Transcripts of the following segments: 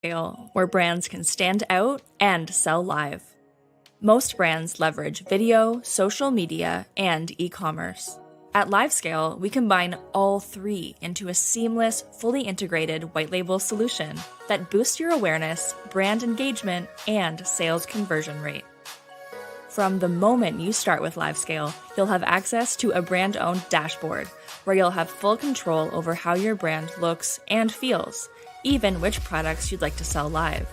scale where brands can stand out and sell live. Most brands leverage video, social media, and e-commerce. At LiveScale, we combine all three into a seamless, fully integrated white label solution that boosts your awareness, brand engagement, and sales conversion rate. From the moment you start with LiveScale, you'll have access to a brand-owned dashboard where you'll have full control over how your brand looks and feels, even which products you'd like to sell live.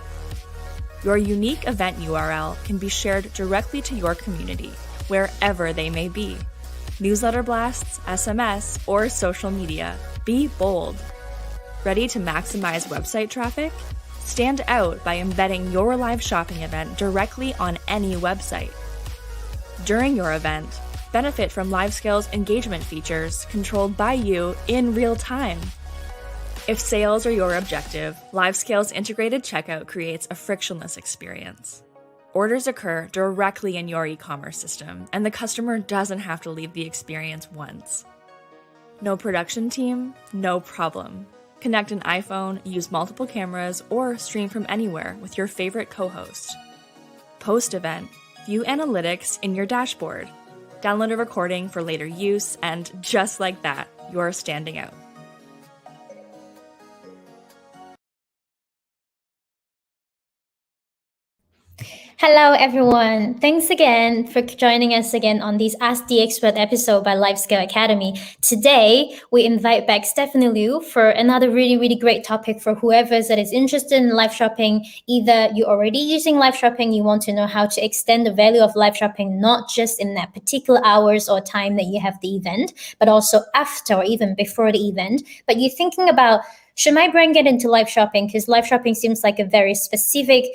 Your unique event URL can be shared directly to your community, wherever they may be. Newsletter blasts, SMS, or social media. Be bold. Ready to maximize website traffic? Stand out by embedding your live shopping event directly on any website. During your event, benefit from LiveScale's engagement features controlled by you in real time. If sales are your objective, LiveScale's integrated checkout creates a frictionless experience. Orders occur directly in your e-commerce system, and the customer doesn't have to leave the experience once. No production team? No problem. Connect an iPhone, use multiple cameras, or stream from anywhere with your favorite co-host. Post-event, view analytics in your dashboard. Download a recording for later use, and just like that, you're standing out. Hello, everyone. Thanks again for joining us again on this Ask the Expert episode by LiveScale Academy. Today, we invite back Stephanie Liu for another really great topic for whoever that is interested in live shopping. Either you're already using live shopping, you want to know how to extend the value of live shopping, not just in that particular hours or time that you have the event, but also after or even before the event. But you're thinking about, should my brand get into live shopping? Because live shopping seems like a very specific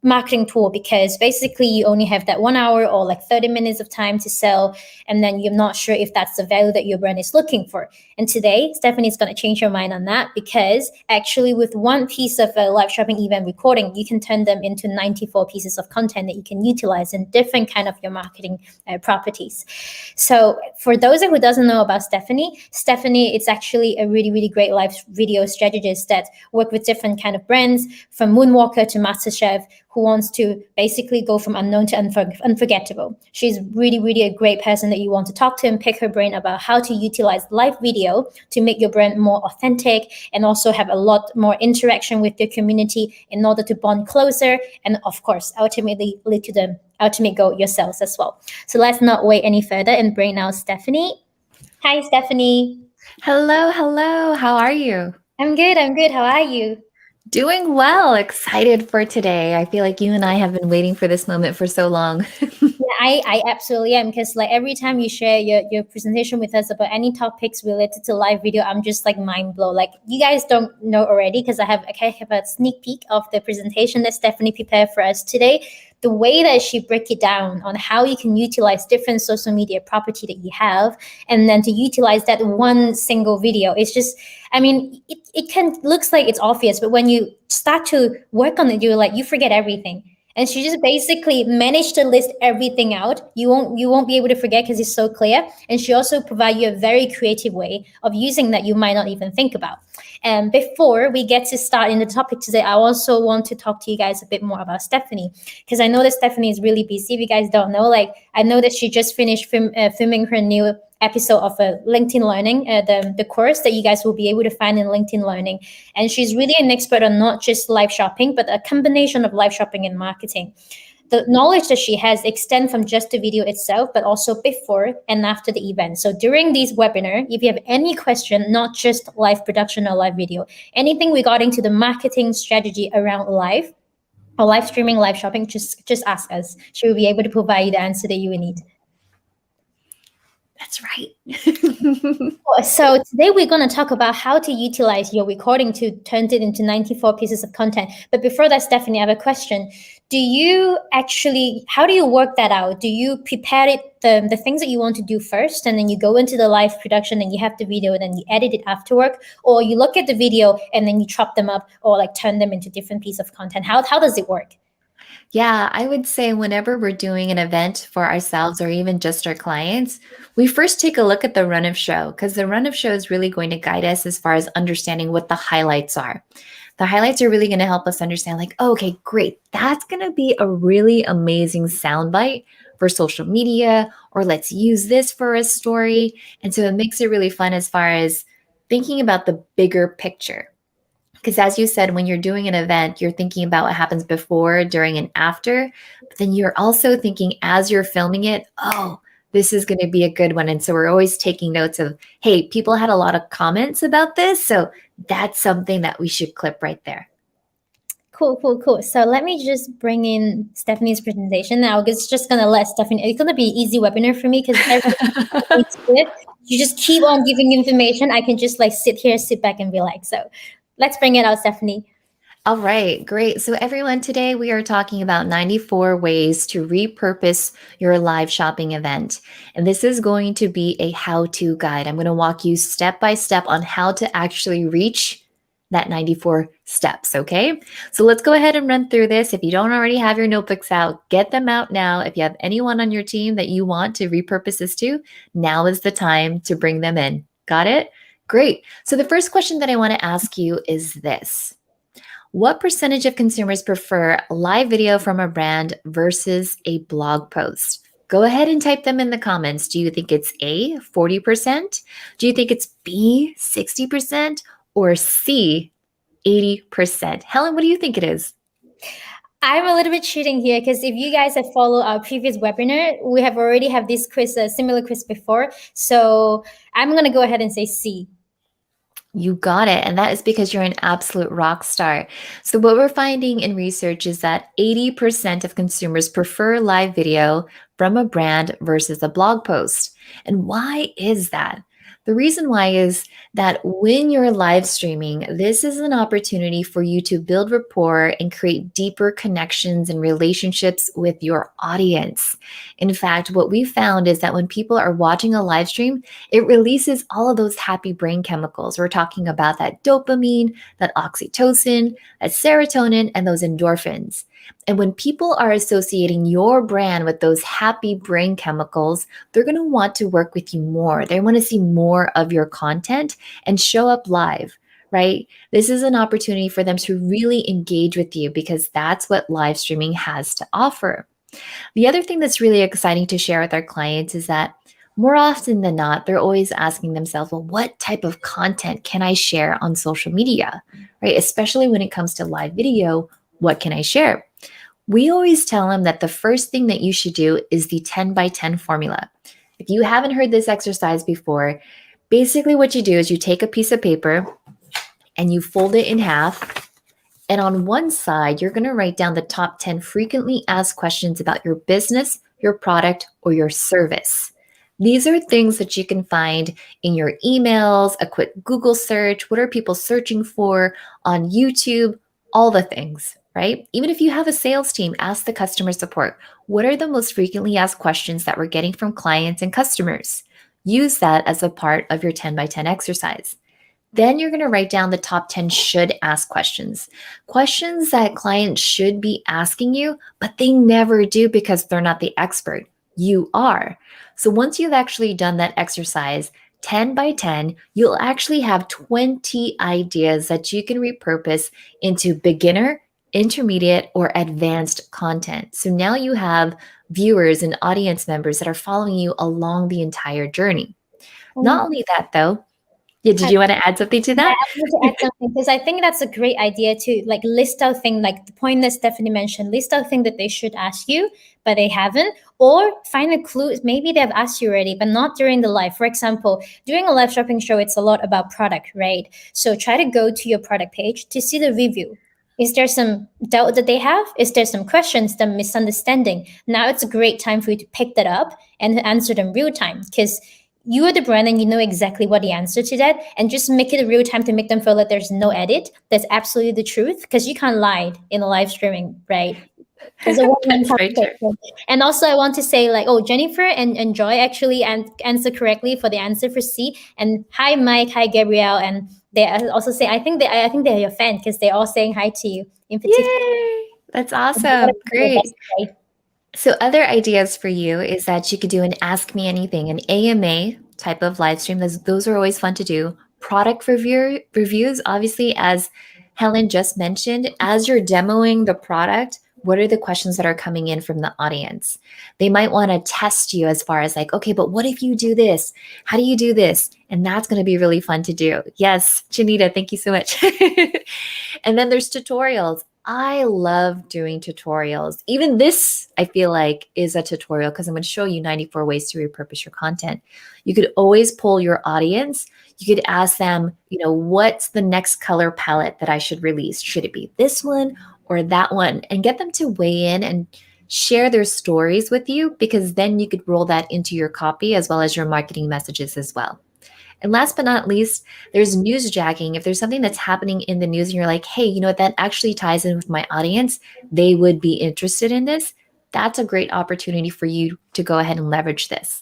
marketing tool, because basically you only have that 1 hour or like 30 minutes of time to sell, and then you're not sure if that's the value that your brand is looking for. And today, Stephanie's going to change your mind on that, because actually with one piece of a live shopping event recording, you can turn them into 94 pieces of content that you can utilize in different kind of your marketing properties. So for those who doesn't know about Stephanie is actually a really great live video strategist that work with different kind of brands, from Moonwalker to MasterChef, who wants to basically go from unknown to unforgettable. She's really a great person that you want to talk to and pick her brain about how to utilize live video to make your brand more authentic and also have a lot more interaction with your community in order to bond closer and, of course, ultimately lead to the ultimate goal, your sales as well. So let's not wait any further and bring now Stephanie. Hi, Stephanie. Hello. How are you? I'm good. How are you? Doing well. Excited for today. I feel like you and I have been waiting for this moment for so long. Yeah, I absolutely am, because like every time you share your presentation with us about any topics related to live video, I'm just like mind blown. Like, you guys don't know already, because I have a sneak peek of the presentation that Stephanie prepared for us today. The way that she break it down on how you can utilize different social media property that you have, and then to utilize that one single video, it's just, I mean, it can looks like it's obvious, but when you start to work on it, you forget everything. And she just basically managed to list everything out. You won't be able to forget, because it's so clear. And she also provide you a very creative way of using that you might not even think about. And before we get to start in the topic today, I also want to talk to you guys a bit more about Stephanie, because I know that Stephanie is really busy. If you guys don't know, like, I know that she just finished filming her new episode of LinkedIn Learning, the course that you guys will be able to find in LinkedIn Learning. And she's really an expert on not just live shopping, but a combination of live shopping and marketing. The knowledge that she has extends from just the video itself, but also before and after the event. So during this webinar, if you have any question, not just live production or live video, anything regarding to the marketing strategy around live or live streaming, live shopping, just ask us. She will be able to provide you the answer that you will need. That's right. So today we're going to talk about how to utilize your recording to turn it into 94 pieces of content. But before that, Stephanie, I have a question. How do you work that out? Do you prepare the things that you want to do first, and then you go into the live production and you have the video and then you edit it afterward? Or you look at the video and then you chop them up or like turn them into different pieces of content? How does it work? Yeah, I would say whenever we're doing an event for ourselves or even just our clients, we first take a look at the run of show, because the run of show is really going to guide us as far as understanding what the highlights are. The highlights are really going to help us understand, like, oh, okay, great. That's going to be a really amazing soundbite for social media, or let's use this for a story. And so it makes it really fun as far as thinking about the bigger picture. Because as you said, when you're doing an event, you're thinking about what happens before, during, and after. But then you're also thinking as you're filming it, oh, this is going to be a good one. And so we're always taking notes of, hey, people had a lot of comments about this. So that's something that we should clip right there. Cool. So let me just bring in Stephanie's presentation now. It's just gonna let Stephanie. It's gonna be an easy webinar for me because you just keep on giving information. I can just like sit back and relax. So let's bring it out, Stephanie. All right, great. So everyone, today we are talking about 94 ways to repurpose your live shopping event. And this is going to be a how-to guide. I'm going to walk you step by step on how to actually reach that 94 steps, okay? So let's go ahead and run through this. If you don't already have your notebooks out, get them out now. If you have anyone on your team that you want to repurpose this to, now is the time to bring them in. Got it? Great. So the first question that I want to ask you is this. What percentage of consumers prefer live video from a brand versus a blog post? Go ahead and type them in the comments. Do you think it's A, 40%? Do you think it's B, 60%? Or C, 80%? Helen, what do you think it is? I'm a little bit cheating here because if you guys have followed our previous webinar, we have already have this quiz, a similar quiz before. So I'm going to go ahead and say C. You got it. And that is because you're an absolute rock star. So what we're finding in research is that 80% of consumers prefer live video from a brand versus a blog post. And why is that? The reason why is that when you're live streaming, this is an opportunity for you to build rapport and create deeper connections and relationships with your audience. In fact, what we found is that when people are watching a live stream, it releases all of those happy brain chemicals. We're talking about that dopamine, that oxytocin, that serotonin, and those endorphins. And when people are associating your brand with those happy brain chemicals, they're going to want to work with you more. They want to see more of your content and show up live, right? This is an opportunity for them to really engage with you because that's what live streaming has to offer. The other thing that's really exciting to share with our clients is that more often than not, they're always asking themselves, well, what type of content can I share on social media, right? Especially when it comes to live video, what can I share? We always tell them that the first thing that you should do is the 10 by 10 formula. If you haven't heard this exercise before, basically what you do is you take a piece of paper and you fold it in half. And on one side, you're going to write down the top 10 frequently asked questions about your business, your product, or your service. These are things that you can find in your emails, a quick Google search. What are people searching for on YouTube? All the things, right? Even if you have a sales team, ask the customer support. What are the most frequently asked questions that we're getting from clients and customers? Use that as a part of your 10 by 10 exercise. Then you're going to write down the top 10 should ask questions. Questions that clients should be asking you, but they never do because they're not the expert. You are. So once you've actually done that exercise, 10 by 10, you'll actually have 20 ideas that you can repurpose into beginner, intermediate, or advanced content. So now you have viewers and audience members that are following you along the entire journey. Not only that, though, yeah, did you want to add something to that? I want to add something because I think that's a great idea to like list out things like the point that Stephanie mentioned, list out things that they should ask you, but they haven't, or find a clue. Maybe they've asked you already, but not during the live. For example, during a live shopping show, it's a lot about product, right? So try to go to your product page to see the review. Is there some doubt that they have? Is there some questions, some misunderstanding? Now it's a great time for you to pick that up and answer them real time because you are the brand and you know exactly what the answer to that, and just make it a real time to make them feel that there's no edit. That's absolutely the truth because you can't lie in a live streaming, right? There's a one-man conversation. And also I want to say like, oh, Jennifer and Joy actually answer correctly for the answer for C. And hi, Mike, hi, Gabrielle. And they also say, I think they're your fan because they're all saying hi to you in particular. Yay! That's awesome. Great. So other ideas for you is that you could do an Ask Me Anything, an AMA type of live stream. Those are always fun to do. Product reviews, obviously, as Helen just mentioned, as you're demoing the product, what are the questions that are coming in from the audience? They might want to test you as far as like, okay, but what if you do this? How do you do this? And that's going to be really fun to do. Yes, Janita, thank you so much. And then there's tutorials. I love doing tutorials. Even this, I feel like, is a tutorial because I'm going to show you 94 ways to repurpose your content. You could always poll your audience. You could ask them, what's the next color palette that I should release? Should it be this one or that one? And get them to weigh in and share their stories with you, because then you could roll that into your copy as well as your marketing messages as well. And last but not least, there's newsjacking. If there's something that's happening in the news and you're like, hey, that actually ties in with my audience, they would be interested in this. That's a great opportunity for you to go ahead and leverage this.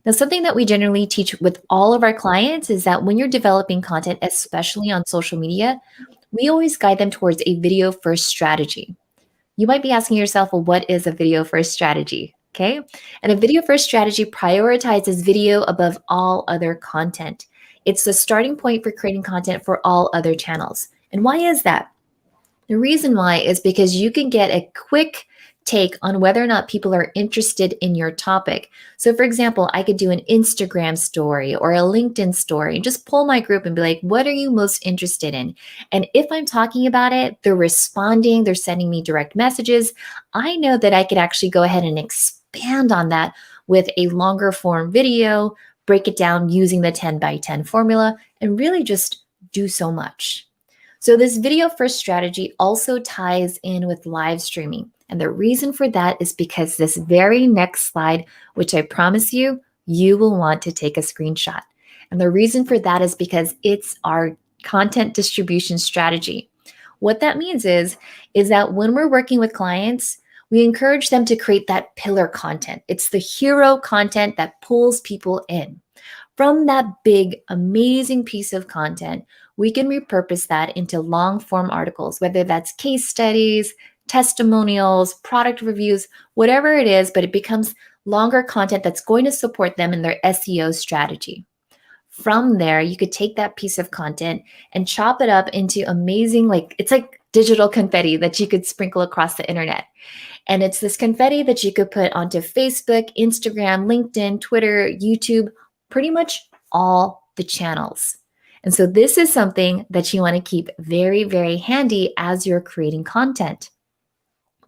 Now, something that we generally teach with all of our clients is that when you're developing content, especially on social media, we always guide them towards a video first strategy. You might be asking yourself, well, what is a video first strategy? Okay. And a video first strategy prioritizes video above all other content. It's the starting point for creating content for all other channels. And why is that? The reason why is because you can get a quick take on whether or not people are interested in your topic. So for example, I could do an Instagram story or a LinkedIn story and just pull my group and be like, what are you most interested in? And if I'm talking about it, they're responding, they're sending me direct messages. I know that I could actually go ahead and expand on that with a longer form video, break it down using the 10x10 formula, and really just do so much. So this video first strategy also ties in with live streaming. And the reason for that is because this very next slide, which I promise you, you will want to take a screenshot. And the reason for that is because it's our content distribution strategy. What that means is that when we're working with clients, we encourage them to create that pillar content. It's the hero content that pulls people in. From that big, amazing piece of content, we can repurpose that into long form articles, whether that's case studies, testimonials, product reviews, whatever it is, but it becomes longer content that's going to support them in their SEO strategy. From there, you could take that piece of content and chop it up into amazing, it's like digital confetti that you could sprinkle across the internet. And it's this confetti that you could put onto Facebook, Instagram, LinkedIn, Twitter, YouTube, pretty much all the channels. And so this is something that you want to keep very, very handy as you're creating content.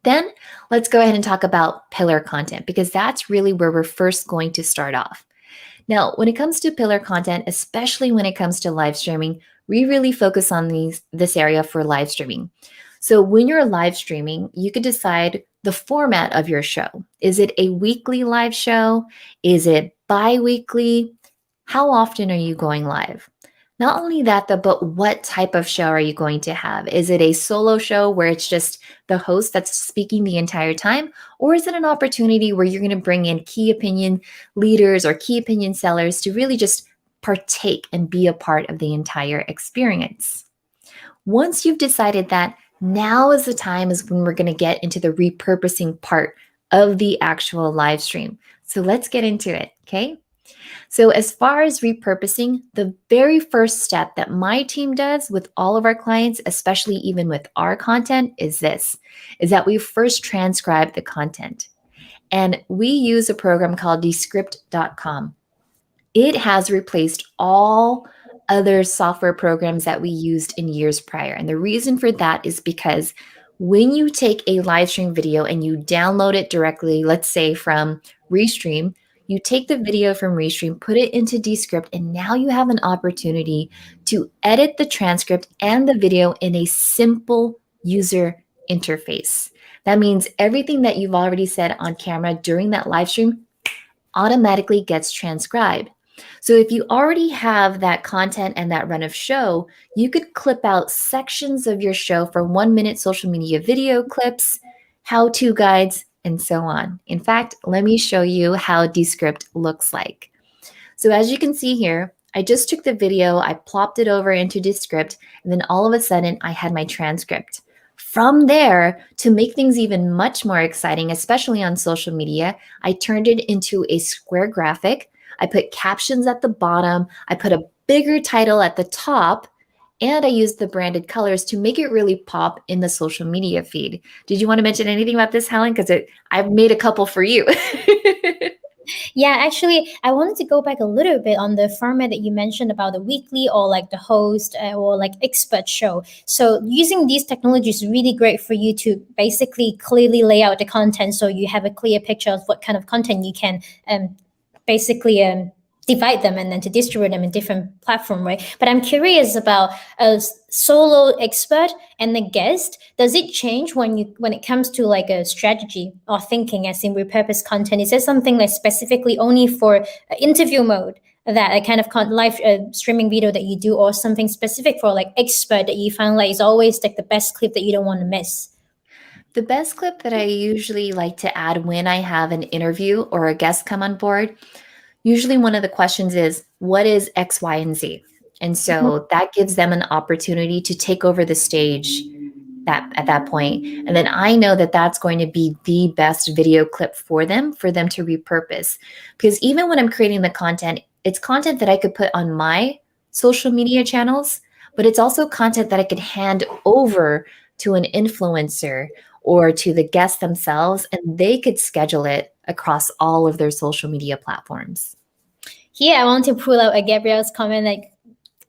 Then let's go ahead and talk about pillar content, because that's really where we're first going to start off. Now, when it comes to pillar content, especially when it comes to live streaming, we really focus on this area for live streaming. So when you're live streaming, you could decide the format of your show. Is it a weekly live show? Is it bi-weekly? How often are you going live? Not only that, but what type of show are you going to have? Is it a solo show where it's just the host that's speaking the entire time? Or is it an opportunity where you're going to bring in key opinion leaders or key opinion sellers to really just partake and be a part of the entire experience? Once you've decided that, now is the time is when we're going to get into the repurposing part of the actual live stream. So let's get into it, okay? So as far as repurposing, the very first step that my team does with all of our clients, especially even with our content, is that we first transcribe the content. And we use a program called Descript.com. It has replaced all other software programs that we used in years prior. And the reason for that is because when you take a live stream video and you download it directly, let's say from Restream, you take the video from Restream, put it into Descript, and now you have an opportunity to edit the transcript and the video in a simple user interface. That means everything that you've already said on camera during that live stream automatically gets transcribed. So if you already have that content and that run of show, you could clip out sections of your show for 1-minute social media video clips, how-to guides, and so on. In fact, let me show you how Descript looks like. So as you can see here, I just took the video, I plopped it over into Descript, and then all of a sudden I had my transcript. From there, to make things even much more exciting, especially on social media, I turned it into a square graphic. I put captions at the bottom. I put a bigger title at the top. And I used the branded colors to make it really pop in the social media feed. Did you want to mention anything about this, Helen? Because I've made a couple for you. Yeah, actually, I wanted to go back a little bit on the format that you mentioned about the weekly or like the host or like expert show. So using these technologies is really great for you to basically clearly lay out the content so you have a clear picture of what kind of content you can basically divide them and then to distribute them in different platform, right? But I'm curious about a solo expert and the guest. Does it change when it comes to like a strategy or thinking as in repurpose content? Is there something like specifically only for interview mode, that a kind of live streaming video that you do, or something specific for like expert that you find like is always like the best clip that you don't want to miss? The best clip that I usually like to add when I have an interview or a guest come on board, usually one of the questions is, what is X, Y, and Z? And so that gives them an opportunity to take over the stage at that point. And then I know that that's going to be the best video clip for them to repurpose. Because even when I'm creating the content, it's content that I could put on my social media channels, but it's also content that I could hand over to an influencer or to the guests themselves, and they could schedule it across all of their social media platforms. Here, I want to pull out a Gabrielle's comment like,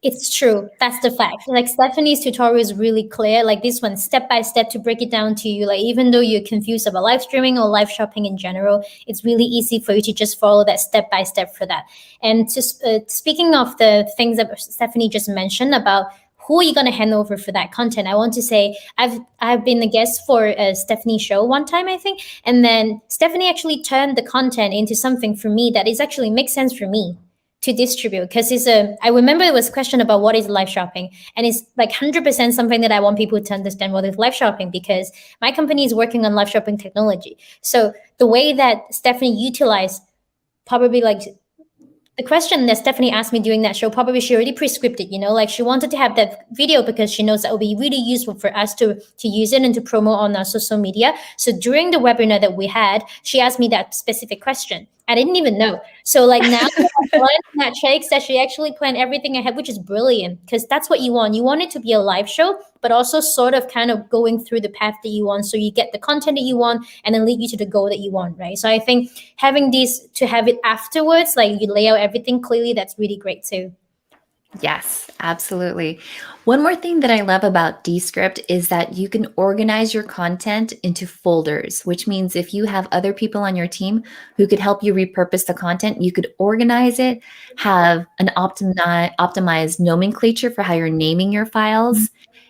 it's true. That's the fact. Like Stephanie's tutorial is really clear. Like this one, step by step to break it down to you. Like even though you're confused about live streaming or live shopping in general, it's really easy for you to just follow that step by step for that. And speaking of the things that Stephanie just mentioned about who are you going to hand over for that content, I want to say I've been a guest for a Stephanie show one time, I think, and then Stephanie actually turned the content into something for me that is actually makes sense for me to distribute, because I remember it was a question about what is live shopping, and it's like 100% something that I want people to understand what is live shopping, because my company is working on live shopping technology. So the way that Stephanie utilized, probably like the question that Stephanie asked me during that show, probably she already pre-scripted, like she wanted to have that video because she knows that will be really useful for us to use it and to promote on our social media. So during the webinar that we had, she asked me that specific question. I didn't even know. So like now that shakes that she actually planned everything ahead, which is brilliant, because that's what you want. You want it to be a live show, but also sort of kind of going through the path that you want, so you get the content that you want and then lead you to the goal that you want, right? So I think having these to have it afterwards, like you lay out everything clearly, that's really great too. Yes, absolutely. One more thing that I love about Descript is that you can organize your content into folders, which means if you have other people on your team who could help you repurpose the content, you could organize it, have an optimized nomenclature for how you're naming your files.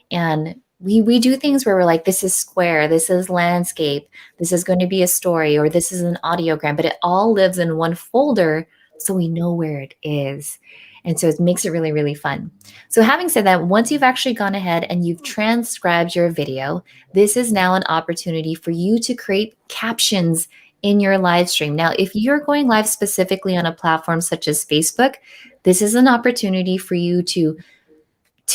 And we do things where we're like, this is square, this is landscape, this is going to be a story, or this is an audiogram, but it all lives in one folder so we know where it is. And so it makes it really, really fun. So having said that, once you've actually gone ahead and you've transcribed your video, this is now an opportunity for you to create captions in your live stream. Now, if you're going live specifically on a platform such as Facebook, this is an opportunity for you to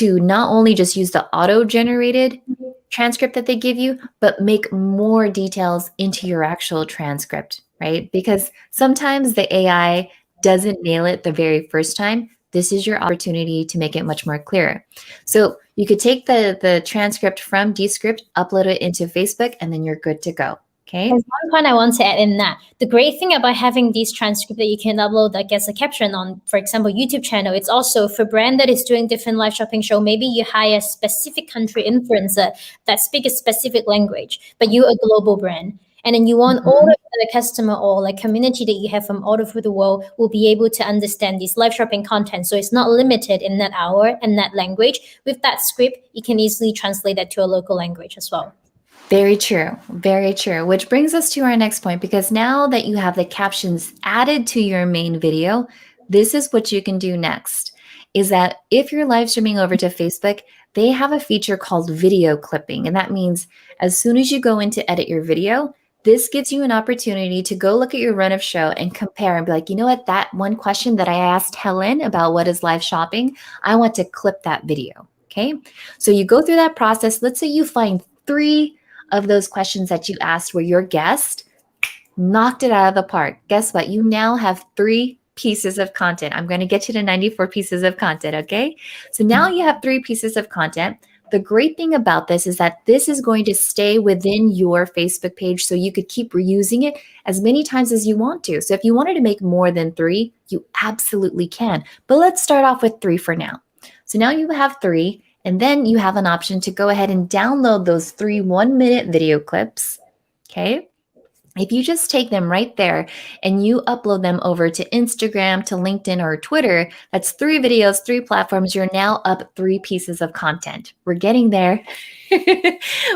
not only just use the auto-generated transcript that they give you, but make more details into your actual transcript, right? Because sometimes the AI doesn't nail it the very first time. This is your opportunity to make it much more clear. So you could take the transcript from Descript, upload it into Facebook, and then you're good to go. Okay. There's one point I want to add in that. The great thing about having these transcripts that you can upload, like as a caption on, for example, YouTube channel, it's also for brand that is doing different live shopping show. Maybe you hire a specific country influencer that speaks a specific language, but you're a global brand. And then you want all of the customer or like community that you have from all over the world will be able to understand this live shopping content. So it's not limited in that hour and that language. With that script, you can easily translate that to a local language as well. Very true. Very true. Which brings us to our next point, because now that you have the captions added to your main video, this is what you can do next. Is that if you're live streaming over to Facebook, they have a feature called video clipping. And that means as soon as you go in to edit your video, this gives you an opportunity to go look at your run of show and compare and be like, you know what, that one question that I asked Helen about what is live shopping, I want to clip that video. Okay. So you go through that process. Let's say you find 3 of those questions that you asked where your guest knocked it out of the park. Guess what? You now have 3 pieces of content. I'm going to get you to 94 pieces of content, okay? So now you have 3 pieces of content. The great thing about this is that this is going to stay within your Facebook page, so you could keep reusing it as many times as you want to. So if you wanted to make more than 3, you absolutely can. But let's start off with 3 for now. So now you have 3, and then you have an option to go ahead and download those 3 1-minute video clips, okay? If you just take them right there and you upload them over to Instagram, to LinkedIn, or Twitter, that's 3 videos, 3 platforms. You're now up 3 pieces of content. We're getting there.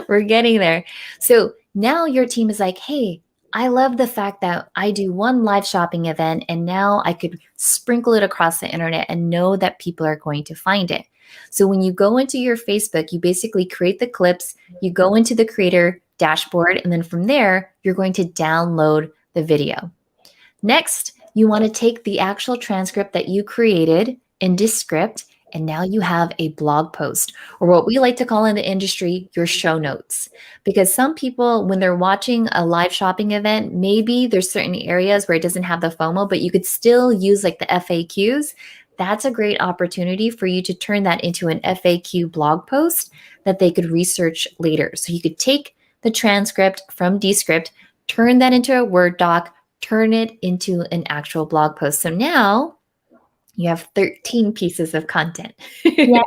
We're getting there. So now your team is like, hey, I love the fact that I do one live shopping event and now I could sprinkle it across the internet and know that people are going to find it. So when you go into your Facebook, you basically create the clips, you go into the creator dashboard, and then from there, you're going to download the video. Next, you want to take the actual transcript that you created in Descript, and now you have a blog post, or what we like to call in the industry, your show notes. Because some people, when they're watching a live shopping event, maybe there's certain areas where it doesn't have the FOMO, but you could still use like the FAQs. That's a great opportunity for you to turn that into an FAQ blog post that they could research later. So you could take the transcript from Descript, turn that into a Word doc, turn it into an actual blog post. So now you have 13 pieces of content. Yeah,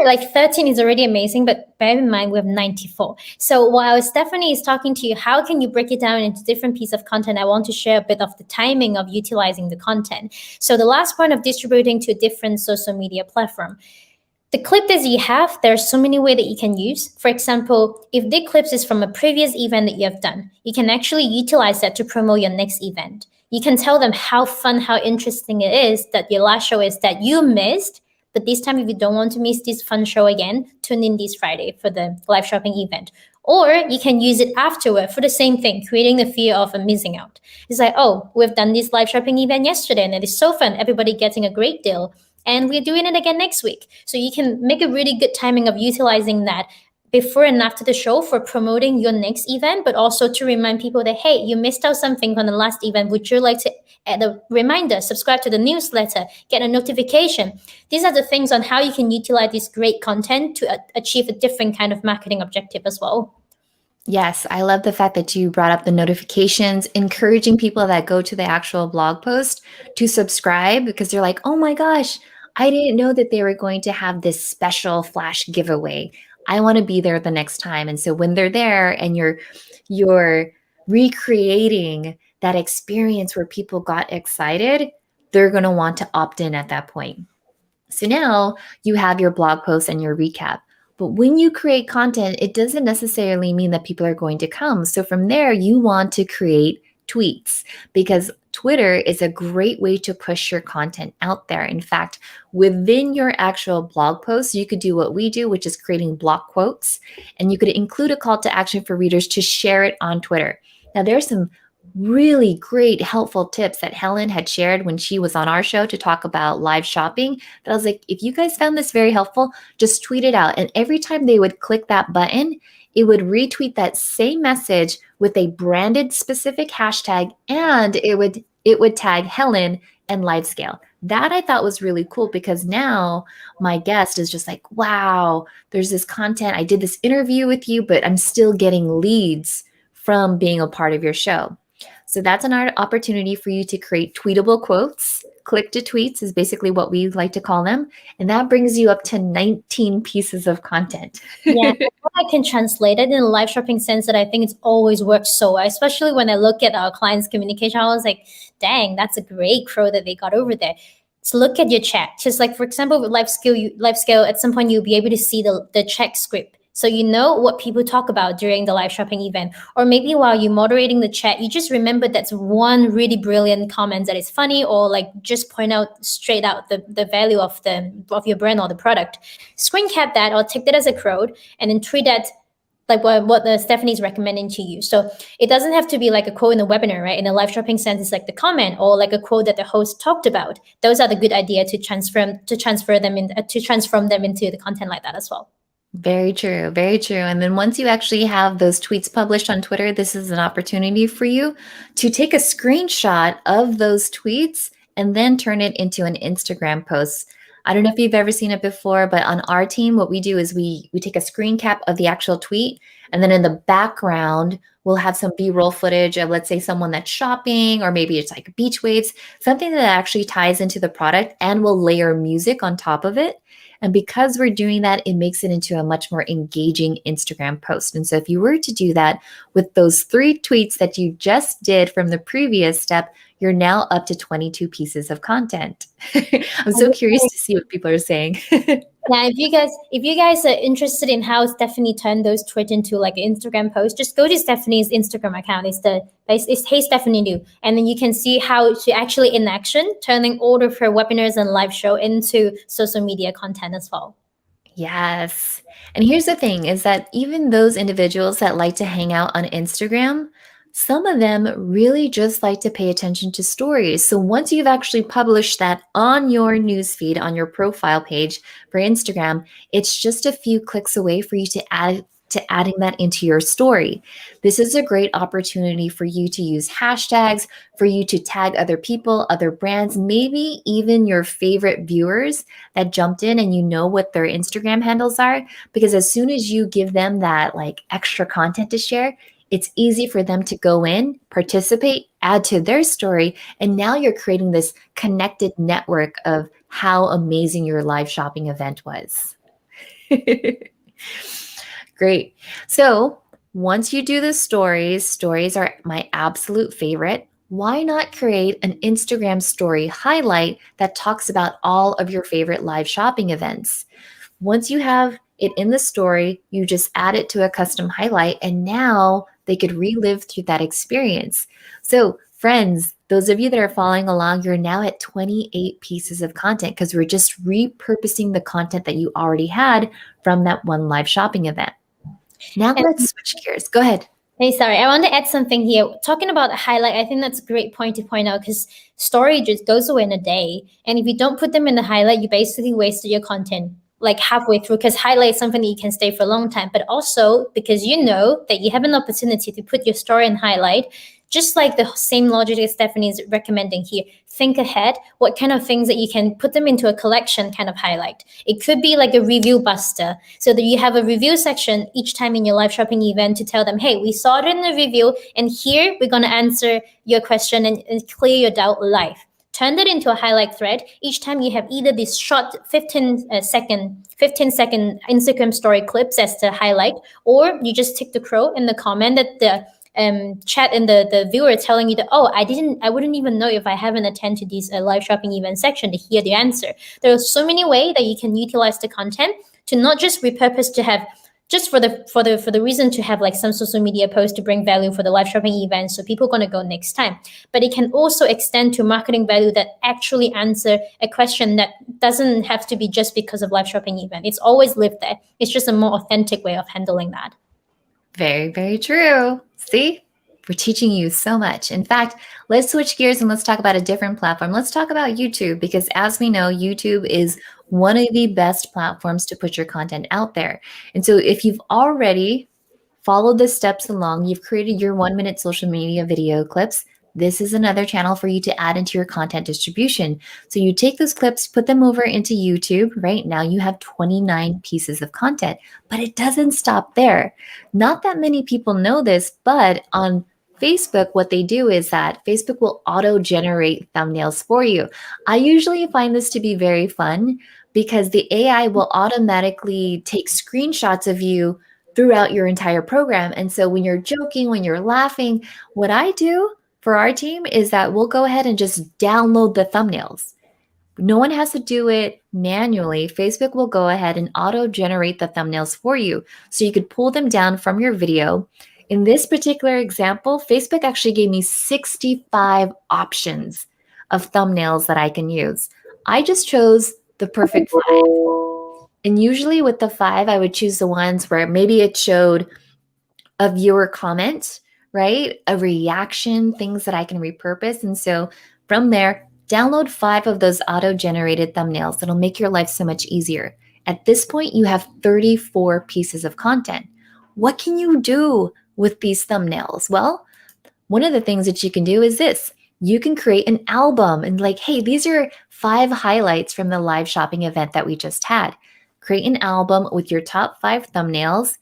like 13 is already amazing, but bear in mind we have 94. So while Stephanie is talking to you, how can you break it down into different pieces of content? I want to share a bit of the timing of utilizing the content. So the last point of distributing to a different social media platform. The clip that you have, there are so many ways that you can use. For example, if the clips is from a previous event that you have done, you can actually utilize that to promote your next event. You can tell them how fun, how interesting it is that your last show is that you missed. But this time, if you don't want to miss this fun show again, tune in this Friday for the live shopping event. Or you can use it afterward for the same thing, creating the fear of missing out. It's like, oh, we've done this live shopping event yesterday and it is so fun. Everybody getting a great deal. And we're doing it again next week. So you can make a really good timing of utilizing that before and after the show for promoting your next event, but also to remind people that, hey, you missed out something on the last event. Would you like to add a reminder, subscribe to the newsletter, get a notification? These are the things on how you can utilize this great content to achieve a different kind of marketing objective as well. Yes, I love the fact that you brought up the notifications, encouraging people that go to the actual blog post to subscribe because they're like, oh my gosh, I didn't know that they were going to have this special flash giveaway. I want to be there the next time. And so when they're there and you're recreating that experience where people got excited, they're going to want to opt in at that point. So now you have your blog post and your recap. But when you create content, it doesn't necessarily mean that people are going to come. So from there, you want to create tweets because Twitter is a great way to push your content out there. In fact, within your actual blog post, you could do what we do, which is creating block quotes, and you could include a call to action for readers to share it on Twitter. Now, there's some really great, helpful tips that Helen had shared when she was on our show to talk about live shopping. That I was like, if you guys found this very helpful, just tweet it out. And every time they would click that button, it would retweet that same message with a branded specific hashtag, and it would tag Helen and LiveScale. That I thought was really cool because now my guest is just like, wow, there's this content. I did this interview with you, but I'm still getting leads from being a part of your show. So that's an opportunity for you to create tweetable quotes. Click to tweets is basically what we like to call them. And that brings you up to 19 pieces of content. Yeah, I can translate it in a live shopping sense that I think it's always worked so well, especially when I look at our clients' communication. I was like, dang, that's a great crow that they got over there. So look at your chat. Just like, for example, with LiveScale, at some point you'll be able to see the chat script. So you know what people talk about during the live shopping event. Or maybe while you're moderating the chat, you just remember that's one really brilliant comment that is funny, or like just point out straight out the value of your brand or the product. Screen cap that or take that as a quote and then tweet that like what the Stephanie's recommending to you. So it doesn't have to be like a quote in a webinar, right? In a live shopping sense, it's like the comment or like a quote that the host talked about. Those are the good idea to transform them into the content like that as well. Very true. Very true. And then once you actually have those tweets published on Twitter, this is an opportunity for you to take a screenshot of those tweets and then turn it into an Instagram post. I don't know if you've ever seen it before, but on our team, what we do is we take a screen cap of the actual tweet, and then in the background, we'll have some B-roll footage of, let's say, someone that's shopping, or maybe it's like beach waves, something that actually ties into the product, and we'll layer music on top of it. And because we're doing that, it makes it into a much more engaging Instagram post. And so if you were to do that with those 3 tweets that you just did from the previous step, you're now up to 22 pieces of content. I'm so curious to see what people are saying. Yeah, if you guys are interested in how Stephanie turned those tweets into like an Instagram post, just go to Stephanie's Instagram account. It's Hey Stephanie Liu, and then you can see how she actually in action turning all of her webinars and live show into social media content as well. Yes. And here's the thing is that even those individuals that like to hang out on Instagram, some of them really just like to pay attention to stories. So once you've actually published that on your newsfeed, on your profile page for Instagram, it's just a few clicks away for you to adding that into your story. This is a great opportunity for you to use hashtags, for you to tag other people, other brands, maybe even your favorite viewers that jumped in and you know what their Instagram handles are. Because as soon as you give them that like extra content to share, it's easy for them to go in, participate, add to their story, and now you're creating this connected network of how amazing your live shopping event was. Great. So once you do the stories are my absolute favorite. Why not create an Instagram story highlight that talks about all of your favorite live shopping events? Once you have it in the story, you just add it to a custom highlight, and now they could relive through that experience. So, friends, those of you that are following along, you're now at 28 pieces of content because we're just repurposing the content that you already had from that one live shopping event. Now let's switch gears. Go ahead. Hey, sorry, I want to add something here. Talking about the highlight, I think that's a great point to point out because story just goes away in a day. And if you don't put them in the highlight, you basically wasted your content like halfway through because highlight is something that you can stay for a long time. But also because you know that you have an opportunity to put your story in highlight, just like the same logic that Stephanie is recommending here. Think ahead, what kind of things that you can put them into a collection kind of highlight. It could be like a review buster, so that you have a review section each time in your live shopping event to tell them, hey, we saw it in the review, and here we're going to answer your question and clear your doubt live. Turn that into a highlight thread. Each time you have either these short 15-second Instagram story clips as the highlight, or you just tick the crow in the comment that the chat and the viewer telling you that, oh, I wouldn't even know if I haven't attended this live shopping event section to hear the answer. There are so many ways that you can utilize the content to not just repurpose to have just for the reason to have like some social media post to bring value for the live shopping event, so people are going to go next time. But it can also extend to marketing value that actually answer a question that doesn't have to be just because of live shopping event. It's always lived there. It's just a more authentic way of handling that. Very, very true. See, we're teaching you so much. In fact, let's switch gears and let's talk about a different platform. Let's talk about YouTube, because as we know, YouTube is one of the best platforms to put your content out there. And so if you've already followed the steps along, you've created your 1-minute social media video clips, this is another channel for you to add into your content distribution. So you take those clips, put them over into YouTube. Right now you have 29 pieces of content, but it doesn't stop there. Not that many people know this, but on Facebook, what they do is that Facebook will auto-generate thumbnails for you. I usually find this to be very fun because the AI will automatically take screenshots of you throughout your entire program. And so when you're joking, when you're laughing, what I do for our team is that we'll go ahead and just download the thumbnails. No one has to do it manually. Facebook will go ahead and auto-generate the thumbnails for you. So you could pull them down from your video. In this particular example, Facebook actually gave me 65 options of thumbnails that I can use. I just chose the perfect 5. And usually with the 5, I would choose the ones where maybe it showed a viewer comment, right? A reaction, things that I can repurpose. And so from there, download 5 of those auto-generated thumbnails. That'll make your life so much easier. At this point, you have 34 pieces of content. What can you do with these thumbnails? Well, one of the things that you can do is this. You can create an album and like, hey, these are 5 highlights from the live shopping event that we just had. Create an album with your top 5 thumbnails,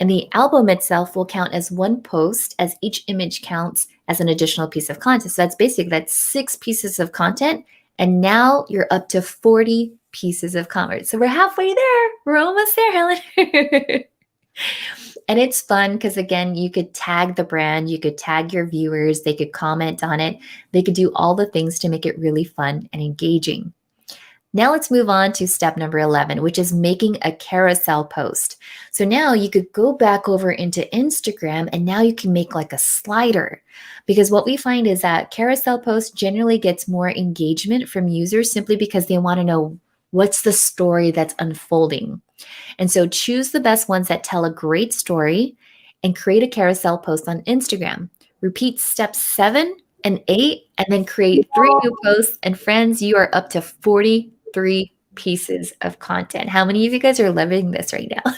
and the album itself will count as one post as each image counts as an additional piece of content. So that's 6 pieces of content. And now you're up to 40 pieces of content. So we're halfway there. We're almost there, Helen. And it's fun because, again, you could tag the brand, you could tag your viewers, they could comment on it, they could do all the things to make it really fun and engaging. Now let's move on to step number 11, which is making a carousel post. So now you could go back over into Instagram and now you can make like a slider, because what we find is that carousel post generally gets more engagement from users simply because they want to know what's the story that's unfolding. And so choose the best ones that tell a great story and create a carousel post on Instagram. Repeat steps 7 and 8, and then create 3 new posts. And friends, you are up to 43 pieces of content. How many of you guys are loving this right now?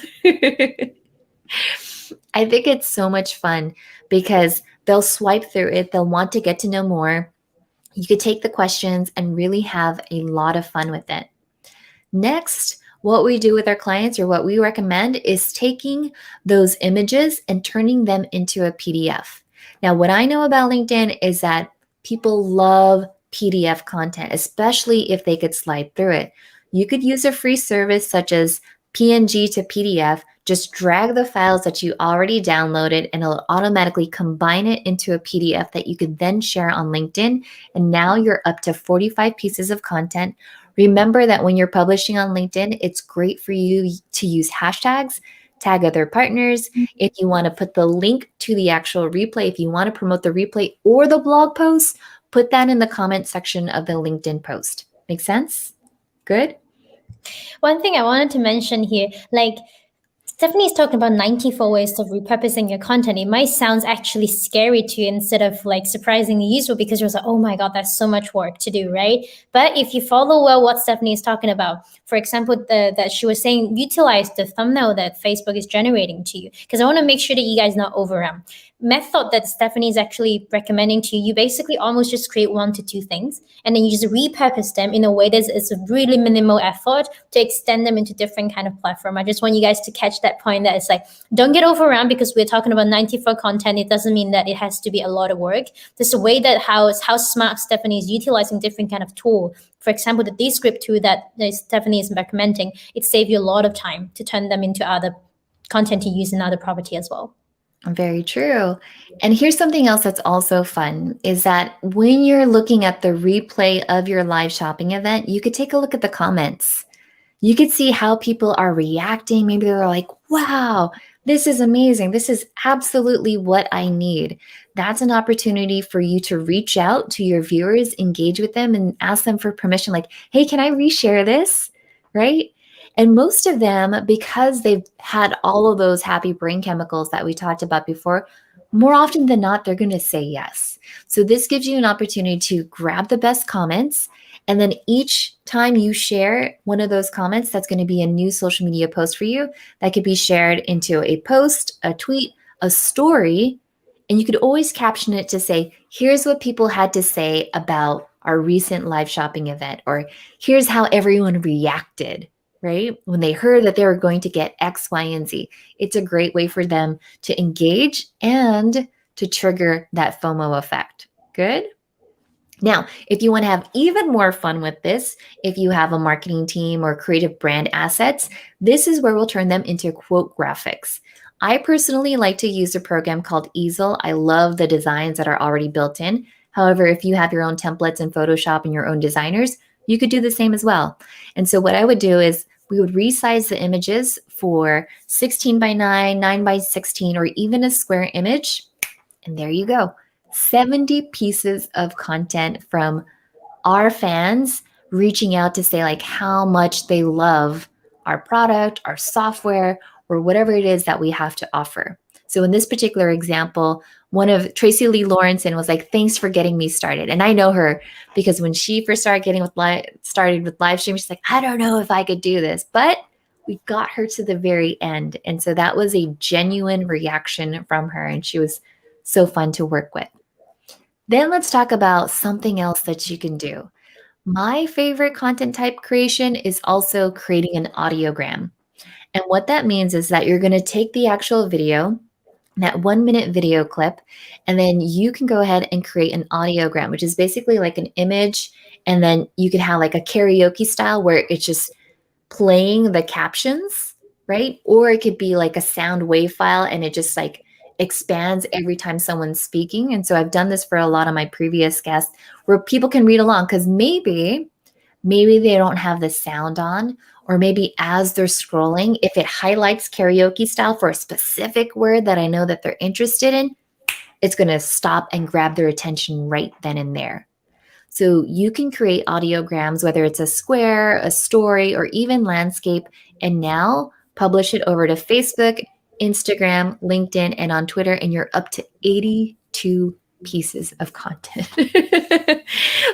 I think it's so much fun because they'll swipe through it. They'll want to get to know more. You could take the questions and really have a lot of fun with it. Next, what we do with our clients, or what we recommend, is taking those images and turning them into a PDF. Now, what I know about LinkedIn is that people love PDF content, especially if they could slide through it. You could use a free service such as PNG to PDF. Just drag the files that you already downloaded and it'll automatically combine it into a PDF that you could then share on LinkedIn. And now you're up to 45 pieces of content. Remember that when you're publishing on LinkedIn, it's great for you to use hashtags, tag other partners. If you want to put the link to the actual replay, if you want to promote the replay or the blog post, put that in the comment section of the LinkedIn post. Make sense? Good? One thing I wanted to mention here, like Stephanie's talking about 94 ways of repurposing your content. It might sound actually scary to you instead of like surprisingly useful, because you're like, oh my God, that's so much work to do, right? But if you follow well what Stephanie is talking about, for example, that she was saying, utilize the thumbnail that Facebook is generating to you, because I want to make sure that you guys not overwhelmed. Method that Stephanie is actually recommending to you, you basically almost just create 1 to 2 things and then you just repurpose them in a way that is a really minimal effort to extend them into different kind of platform. I just want you guys to catch that point, that it's like, don't get overwhelmed because we're talking about 94 content. It doesn't mean that it has to be a lot of work. There's a way that how smart Stephanie is utilizing different kind of tool. For example, the Describe tool that Stephanie is recommending, it saves you a lot of time to turn them into other content to use in other property as well. Very true. And here's something else that's also fun, is that when you're looking at the replay of your live shopping event, you could take a look at the comments. You could see how people are reacting. Maybe they're like, wow, this is amazing. This is absolutely what I need. That's an opportunity for you to reach out to your viewers, engage with them, and ask them for permission. Like, hey, can I reshare this? Right? And most of them, because they've had all of those happy brain chemicals that we talked about before, more often than not, they're going to say yes. So this gives you an opportunity to grab the best comments. And then each time you share one of those comments, that's going to be a new social media post for you that could be shared into a post, a tweet, a story. And you could always caption it to say, here's what people had to say about our recent live shopping event, or here's how everyone reacted, right? When they heard that they were going to get X, Y, and Z. It's a great way for them to engage and to trigger that FOMO effect. Good? Now, if you want to have even more fun with this, if you have a marketing team or creative brand assets, this is where we'll turn them into quote graphics. I personally like to use a program called Easel. I love the designs that are already built in. However, if you have your own templates in Photoshop and your own designers, you could do the same as well. And so what I would do is we would resize the images for 16 by 9, 9 by 16, or even a square image. And there you go. 70 pieces of content from our fans reaching out to say like how much they love our product, our software, or whatever it is that we have to offer. So in this particular example, one of Tracy Lee Lawrenson was like, thanks for getting me started. And I know her because when she first started with live streaming, she's like, I don't know if I could do this, but we got her to the very end. And so that was a genuine reaction from her. And she was so fun to work with. Then let's talk about something else that you can do. My favorite content type creation is also creating an audiogram. And what that means is that you're going to take the actual video, that 1 minute video clip, and then you can go ahead and create an audiogram, which is basically like an image. And then you can have like a karaoke style where it's just playing the captions, right? Or it could be like a sound wave file and it just like expands every time someone's speaking. And so I've done this for a lot of my previous guests where people can read along because maybe they don't have the sound on, or maybe as they're scrolling, if it highlights karaoke style for a specific word that I know that they're interested in, it's going to stop and grab their attention right then and there. So you can create audiograms, whether it's a square, a story, or even landscape, and now publish it over to Facebook, Instagram, LinkedIn, and on Twitter, and you're up to 82 pieces of content.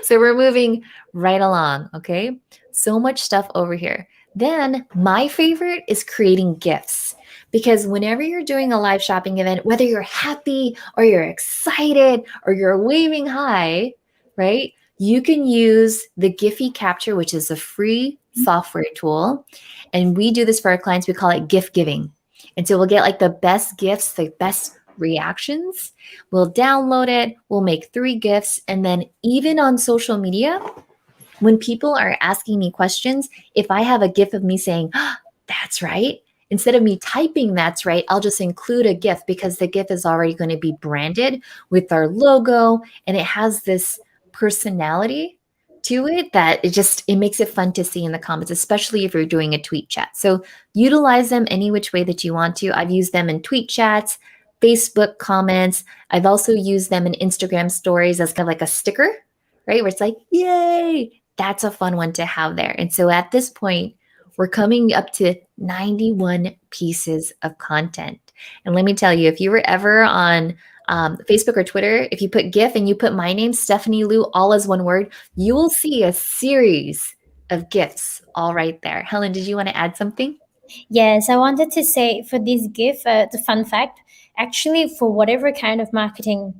So we're moving right along, okay? So much stuff over here. Then my favorite is creating GIFs. Because whenever you're doing a live shopping event, whether you're happy or you're excited or you're waving hi, right? You can use the Giphy Capture, which is a free software tool. And we do this for our clients. We call it gift giving. And so we'll get like the best gifts, the best reactions. We'll download it. We'll make 3 gifts. And then even on social media, when people are asking me questions, if I have a gif of me saying, oh, that's right, instead of me typing that's right, I'll just include a GIF because the GIF is already going to be branded with our logo and it has this personality to it that it makes it fun to see in the comments, especially if you're doing a tweet chat. So utilize them any which way that you want to. I've used them in tweet chats, Facebook comments. I've also used them in Instagram stories as kind of like a sticker, right? Where it's like, yay, that's a fun one to have there. And so at this point, we're coming up to 91 pieces of content. And let me tell you, if you were ever on Facebook or Twitter, if you put GIF and you put my name, Stephanie Liu, all as one word, you will see a series of GIFs all right there. Helen, did you want to add something? Yes, I wanted to say for this GIF, the fun fact, actually, for whatever kind of marketing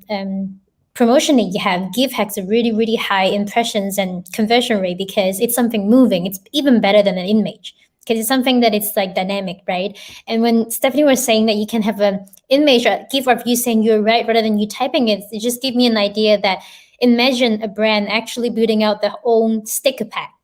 promotion that you have, GIF has a really, really high impressions and conversion rate because it's something moving. It's even better than an image because it's something that it's like dynamic, right? And when Stephanie was saying that you can have an image or GIF of you saying you're right rather than you typing it, it just gave me an idea that imagine a brand actually building out their own sticker pack.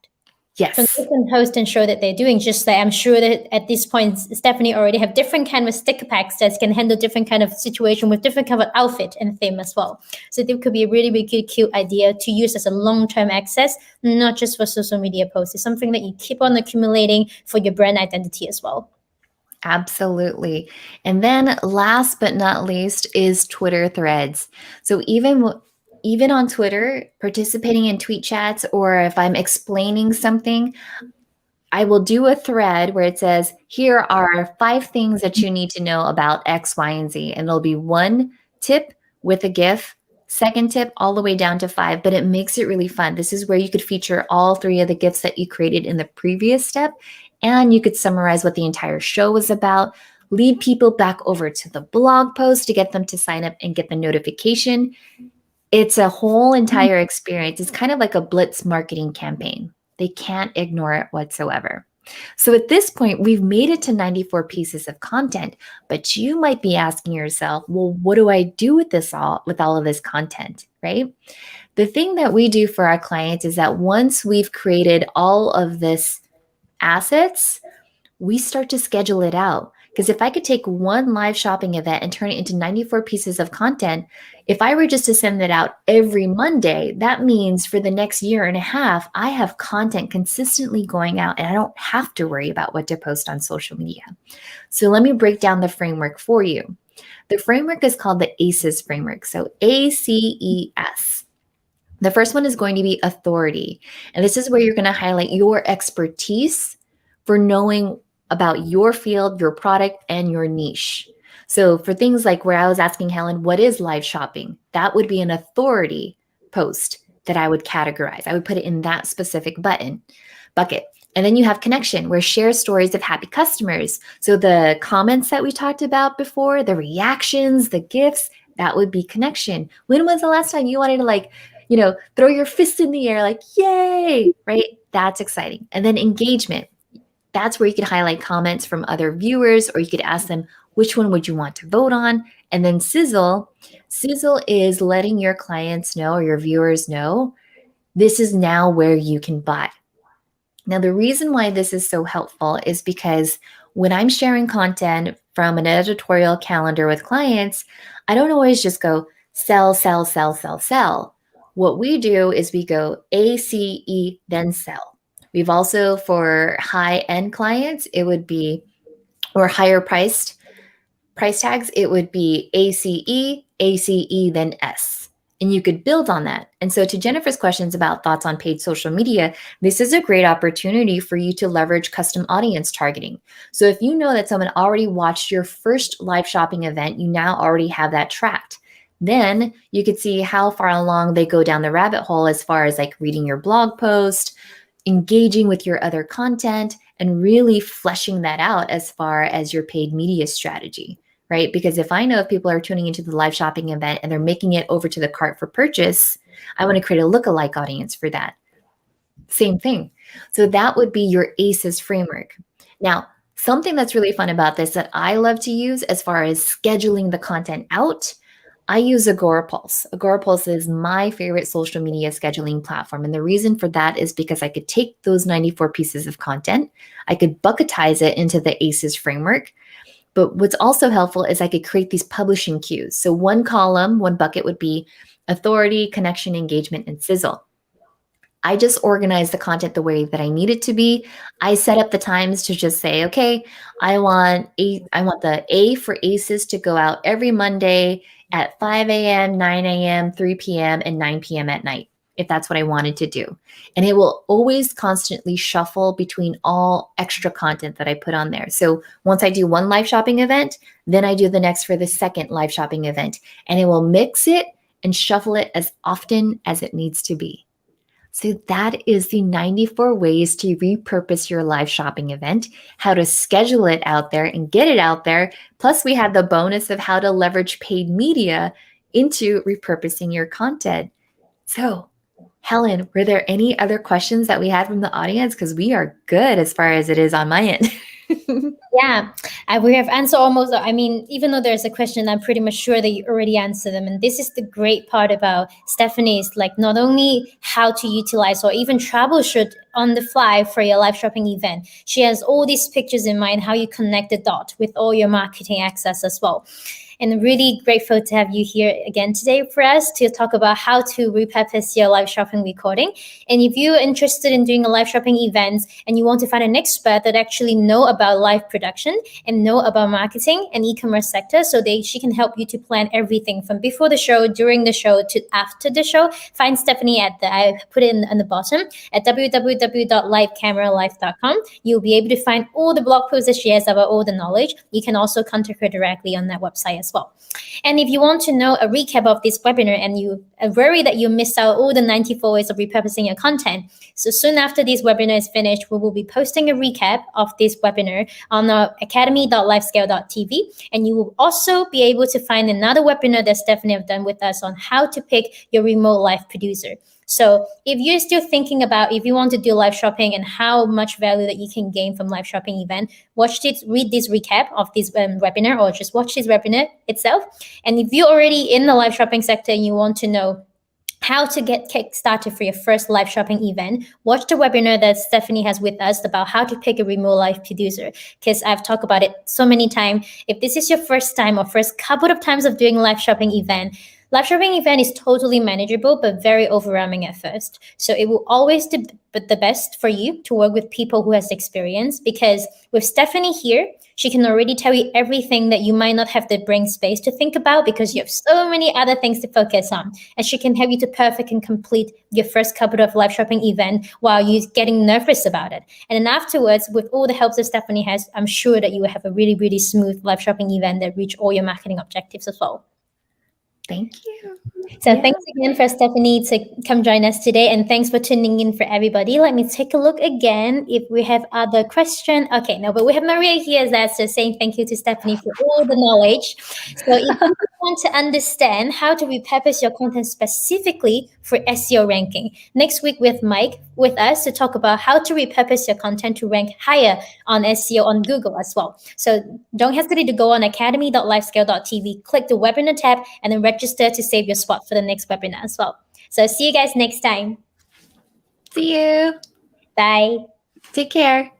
Yes. So they can post and show that they're doing, just like I'm sure that at this point, Stephanie already have different kind of sticker packs that can handle different kind of situation with different kind of outfit and theme as well. So it could be a really, really cute idea to use as a long-term access, not just for social media posts. It's something that you keep on accumulating for your brand identity as well. Absolutely. And then last but not least is Twitter threads. So even on Twitter, participating in tweet chats, or if I'm explaining something, I will do a thread where it says, here are 5 things that you need to know about X, Y, and Z. And there'll be 1 tip with a GIF, 2nd tip all the way down to 5, but it makes it really fun. This is where you could feature all 3 of the GIFs that you created in the previous step. And you could summarize what the entire show was about, lead people back over to the blog post to get them to sign up and get the notification. It's a whole entire experience. It's kind of like a blitz marketing campaign. They can't ignore it whatsoever. So at this point, we've made it to 94 pieces of content, but you might be asking yourself, well, what do I do with all of this content, right? The thing that we do for our clients is that once we've created all of this assets, we start to schedule it out. Because if I could take one live shopping event and turn it into 94 pieces of content, if I were just to send that out every Monday, that means for the next year and a half, I have content consistently going out and I don't have to worry about what to post on social media. So let me break down the framework for you. The framework is called the ACES framework. So ACES. The first one is going to be authority. And this is where you're going to highlight your expertise for knowing about your field, your product, and your niche. So for things like where I was asking Helen, what is live shopping? That would be an authority post that I would categorize. I would put it in that specific bucket. And then you have connection, where share stories of happy customers. So the comments that we talked about before, the reactions, the gifts, That would be connection. When was the last time you wanted to like, throw your fist in the air like, yay, right? That's exciting. And then engagement. That's where you could highlight comments from other viewers, or you could ask them, which one would you want to vote on? And then sizzle. Sizzle is letting your clients know or your viewers know this is now where you can buy. Now, the reason why this is so helpful is because when I'm sharing content from an editorial calendar with clients, I don't always just go sell, sell, sell, sell, sell. What we do is we go ACE, then sell. We've also, for high-end clients, it would be, or higher priced price tags, it would be ACE, then S. And you could build on that. And so to Jennifer's questions about thoughts on paid social media, this is a great opportunity for you to leverage custom audience targeting. So if you know that someone already watched your first live shopping event, you now already have that tracked. Then you could see how far along they go down the rabbit hole as far as like reading your blog post, engaging with your other content, and really fleshing that out as far as your paid media strategy. Right? Because if I know if people are tuning into the live shopping event and they're making it over to the cart for purchase, I want to create a lookalike audience for that. Same thing. So that would be your ACEs framework. Now, something that's really fun about this that I love to use as far as scheduling the content out, I use Agorapulse. Agorapulse is my favorite social media scheduling platform. And the reason for that is because I could take those 94 pieces of content, I could bucketize it into the ACEs framework. But what's also helpful is I could create these publishing queues. So one column, one bucket would be authority, connection, engagement, and sizzle. I just organize the content the way that I need it to be. I set up the times to just say, okay, I want the A for ACEs to go out every Monday at 5 a.m., 9 a.m., 3 p.m., and 9 p.m. at night, if that's what I wanted to do. And it will always constantly shuffle between all extra content that I put on there. So once I do one live shopping event, then I do the next for the second live shopping event. And it will mix it and shuffle it as often as it needs to be. So that is the 94 ways to repurpose your live shopping event, how to schedule it out there and get it out there. Plus, we have the bonus of how to leverage paid media into repurposing your content. So, Helen, were there any other questions that we had from the audience? Because we are good as far as it is on my end. Yeah, we have answered almost, I mean, even though there's a question, I'm pretty much sure that you already answered them. And this is the great part about Stephanie's, like not only how to utilize or even troubleshoot on the fly for your live shopping event. She has all these pictures in mind, how you connect the dot with all your marketing access as well. And really grateful to have you here again today for us to talk about how to repurpose your live shopping recording. And if you're interested in doing a live shopping event and you want to find an expert that actually know about live production and know about marketing and e-commerce sector, so she can help you to plan everything from before the show, during the show, to after the show, find Stephanie I put it in the bottom at www.livecameralife.com. You'll be able to find all the blog posts that she has about all the knowledge. You can also contact her directly on that website as well. And if you want to know a recap of this webinar and you are worried that you missed out all the 94 ways of repurposing your content, so soon after this webinar is finished, we will be posting a recap of this webinar on our academy.livescale.tv. And you will also be able to find another webinar that Stephanie have done with us on how to pick your remote live producer. So if you're still thinking about if you want to do live shopping and how much value that you can gain from live shopping event, read this recap of this webinar, or just watch this webinar itself. And if you're already in the live shopping sector and you want to know how to get kick-started for your first live shopping event, watch the webinar that Stephanie has with us about how to pick a remote live producer, because I've talked about it so many times. If this is your first time or first couple of times of doing live shopping event is totally manageable, but very overwhelming at first. So it will always be the best for you to work with people who has experience, because with Stephanie here, she can already tell you everything that you might not have the brain space to think about because you have so many other things to focus on. And she can help you to perfect and complete your first couple of live shopping event while you're getting nervous about it. And then afterwards, with all the help that Stephanie has, I'm sure that you will have a really, really smooth live shopping event that reach all your marketing objectives as well. Thank you. So Yeah. thanks again for Stephanie to come join us today, and thanks for tuning in for everybody. Let me take a look again if we have other question. Okay, no, but we have Maria here that's just saying thank you to Stephanie for all the knowledge. So if you want to understand how to repurpose your content specifically for SEO ranking, next week with Mike with us to talk about how to repurpose your content to rank higher on SEO on Google as well. So don't hesitate to go on academy.lifescale.tv, click the webinar tab, and then register to save your spot for the next webinar as well. So see you guys next time. See you. Bye. Take care.